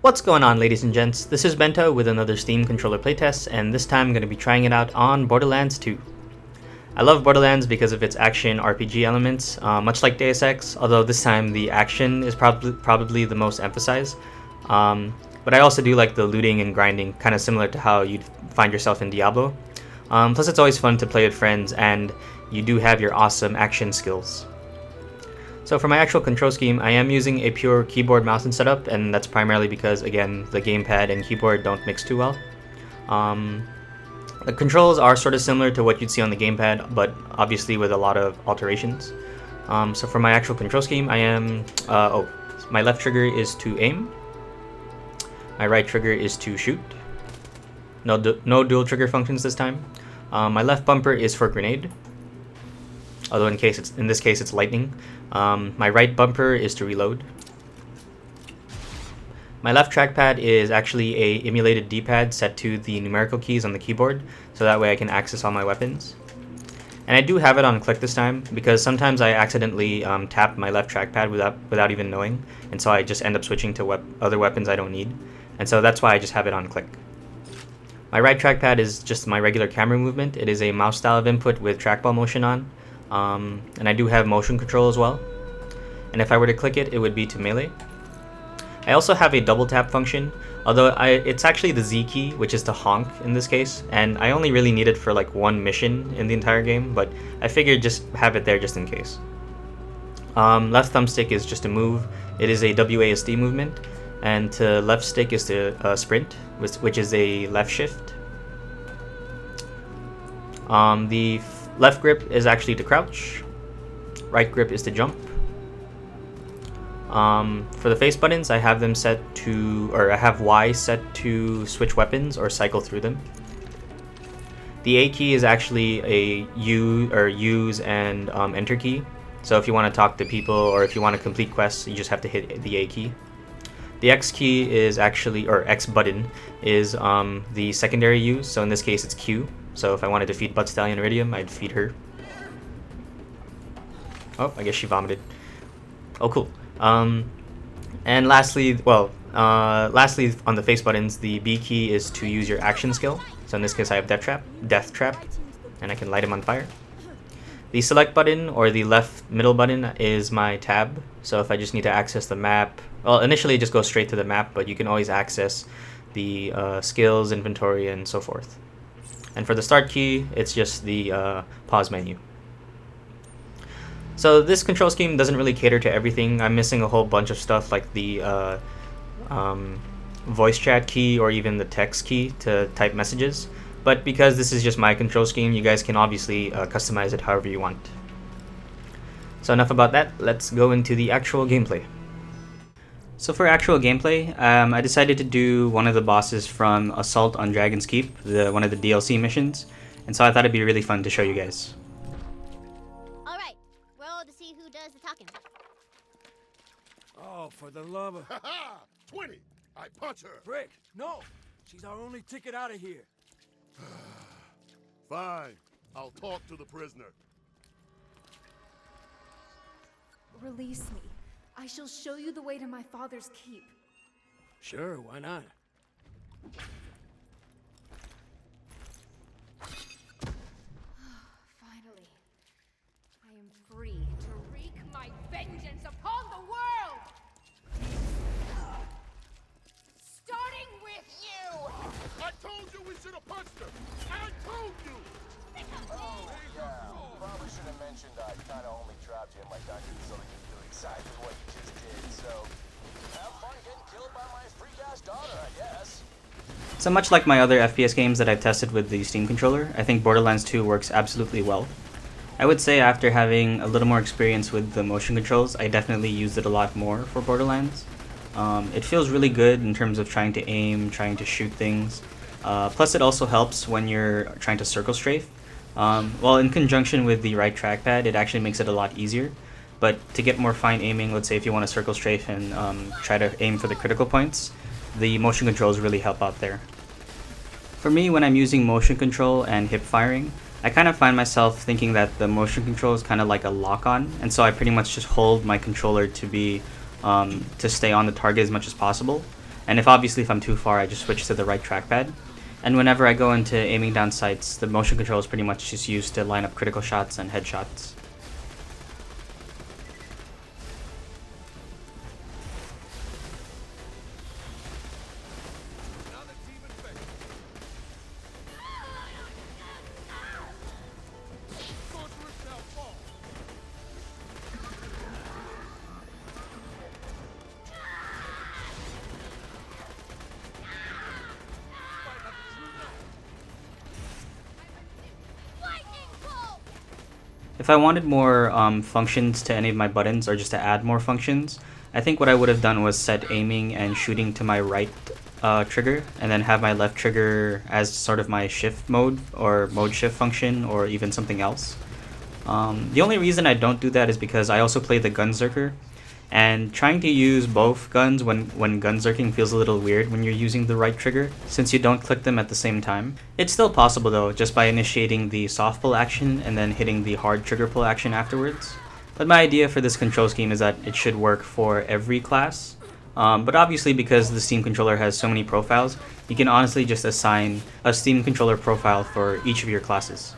What's going on, ladies and gents? This is Bento with another Steam controller playtest, and this time I'm going to be trying it out on Borderlands 2. I love Borderlands because of its action RPG elements, much like Deus Ex, although this time the action is probably the most emphasized. But I also do like the looting and grinding, kind of similar to how you'd find yourself in Diablo. Plus it's always fun to play with friends, and you do have your awesome action skills. So for my actual control scheme, I am using a pure keyboard mouse and setup, and that's primarily because, again, the gamepad and keyboard don't mix too well. The controls are sort of similar to what you'd see on the gamepad, but obviously with a lot of alterations. So for my actual control scheme, I am... my left trigger is to aim. My right trigger is to shoot. No dual trigger functions this time. My left bumper is for grenade, although in this case it's lightning. My right bumper is to reload. My left trackpad is actually a emulated D-pad set to the numerical keys on the keyboard, so that way I can access all my weapons. And I do have it on click this time, because sometimes I accidentally tap my left trackpad without even knowing, and so I just end up switching to other weapons I don't need, and so that's why I just have it on click. My right trackpad is just my regular camera movement. It is a mouse style of input with trackball motion on. And I do have motion control as well, and if I were to click it, it would be to melee. I also have a double tap function, although it's actually the Z key, which is to honk in this case, and I only really need it for like one mission in the entire game, but I figured just have it there just in case. Left thumbstick is just to move. It is a WASD movement, and to left stick is to sprint, which is a left shift. The left grip is actually to crouch. Right grip is to jump. For the face buttons, I have them set to, or I have Y set to switch weapons or cycle through them. The A key is actually a use and enter key. So if you want to talk to people or if you want to complete quests, you just have to hit the A key. The X key is actually, or X button is the secondary use. So in this case, it's Q. So if I wanted to feed Butt Stallion Iridium, I'd feed her. Oh, I guess she vomited. Oh, cool. And lastly on the face buttons, the B key is to use your action skill. So in this case, I have Death Trap, and I can light him on fire. The select button, or the left middle button, is my tab. So if I just need to access the map, well, initially it just goes straight to the map, but you can always access the skills, inventory, and so forth. And for the start key, it's just the pause menu. So this control scheme doesn't really cater to everything. I'm missing a whole bunch of stuff like the voice chat key or even the text key to type messages. But because this is just my control scheme, you guys can obviously customize it however you want. So enough about that, let's go into the actual gameplay. So for actual gameplay, I decided to do one of the bosses from Assault on Dragon's Keep, one of the DLC missions, and so I thought it'd be really fun to show you guys. Alright, roll to see who does the talking. Oh, for the love of... Ha-ha! 20! I punch her! Frick, no! She's our only ticket out of here. Fine. I'll talk to the prisoner. Release me. I shall show you the way to my father's keep. Sure, why not? Finally. I am free to wreak my vengeance upon the world! Starting with you! I told you we should have punched her! I told you! Oh, yeah. Probably should have mentioned I kind of only trapped him like that so that you do exactly what you just did, so... Have fun getting killed by my freak-ass daughter, I guess. So much like my other FPS games that I've tested with the Steam controller, I think Borderlands 2 works absolutely well. I would say after having a little more experience with the motion controls, I definitely used it a lot more for Borderlands. It feels really good in terms of trying to aim, trying to shoot things. Plus it also helps when you're trying to circle strafe. Well, in conjunction with the right trackpad, it actually makes it a lot easier. But to get more fine aiming, let's say if you want to circle strafe and try to aim for the critical points, the motion controls really help out there. For me, when I'm using motion control and hip firing, I kind of find myself thinking that the motion control is kind of like a lock-on, and so I pretty much just hold my controller to be to stay on the target as much as possible. And if I'm too far, I just switch to the right trackpad. And whenever I go into aiming down sights, the motion control is pretty much just used to line up critical shots and headshots. If I wanted more functions to any of my buttons, or just to add more functions, I think what I would have done was set aiming and shooting to my right trigger, and then have my left trigger as sort of my shift mode, or mode shift function, or even something else. The only reason I don't do that is because I also play the Gunzerker, and trying to use both guns when gunzerking feels a little weird when you're using the right trigger, since you don't click them at the same time. It's still possible though, just by initiating the soft pull action and then hitting the hard trigger pull action afterwards. But my idea for this control scheme is that it should work for every class. But obviously, because the Steam controller has so many profiles, you can honestly just assign a Steam controller profile for each of your classes.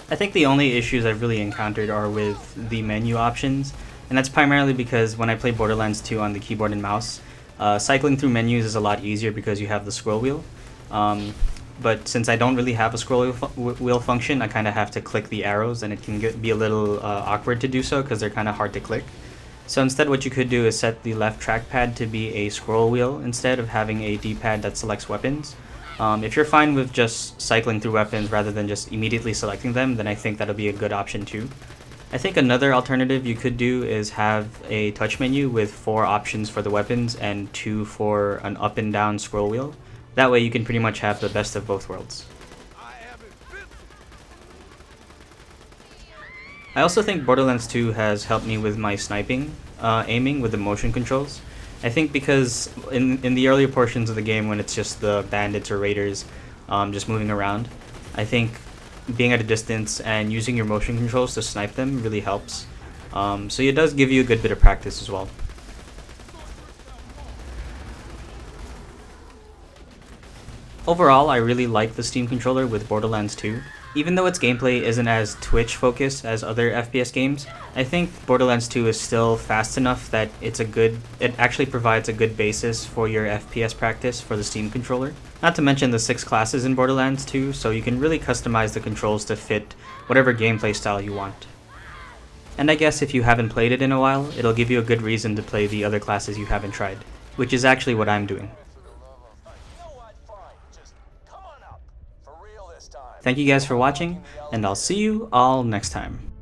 I think the only issues I've really encountered are with the menu options, and that's primarily because when I play Borderlands 2 on the keyboard and mouse, cycling through menus is a lot easier because you have the scroll wheel. But since I don't really have a scroll wheel function, I kind of have to click the arrows, and it can be a little awkward to do so because they're kind of hard to click. So instead, what you could do is set the left trackpad to be a scroll wheel instead of having a D-pad that selects weapons. If you're fine with just cycling through weapons rather than just immediately selecting them, then I think that'll be a good option too. I think another alternative you could do is have a touch menu with 4 options for the weapons and 2 for an up and down scroll wheel. That way you can pretty much have the best of both worlds. I also think Borderlands 2 has helped me with my sniping, aiming with the motion controls. I think because in the earlier portions of the game, when it's just the bandits or raiders just moving around, I think being at a distance and using your motion controls to snipe them really helps. So it does give you a good bit of practice as well. Overall, I really like the Steam controller with Borderlands 2. Even though its gameplay isn't as Twitch focused as other FPS games, I think Borderlands 2 is still fast enough that it actually provides a good basis for your FPS practice for the Steam controller. Not to mention the 6 classes in Borderlands 2, so you can really customize the controls to fit whatever gameplay style you want. And I guess if you haven't played it in a while, it'll give you a good reason to play the other classes you haven't tried, which is actually what I'm doing. Thank you guys for watching, and I'll see you all next time.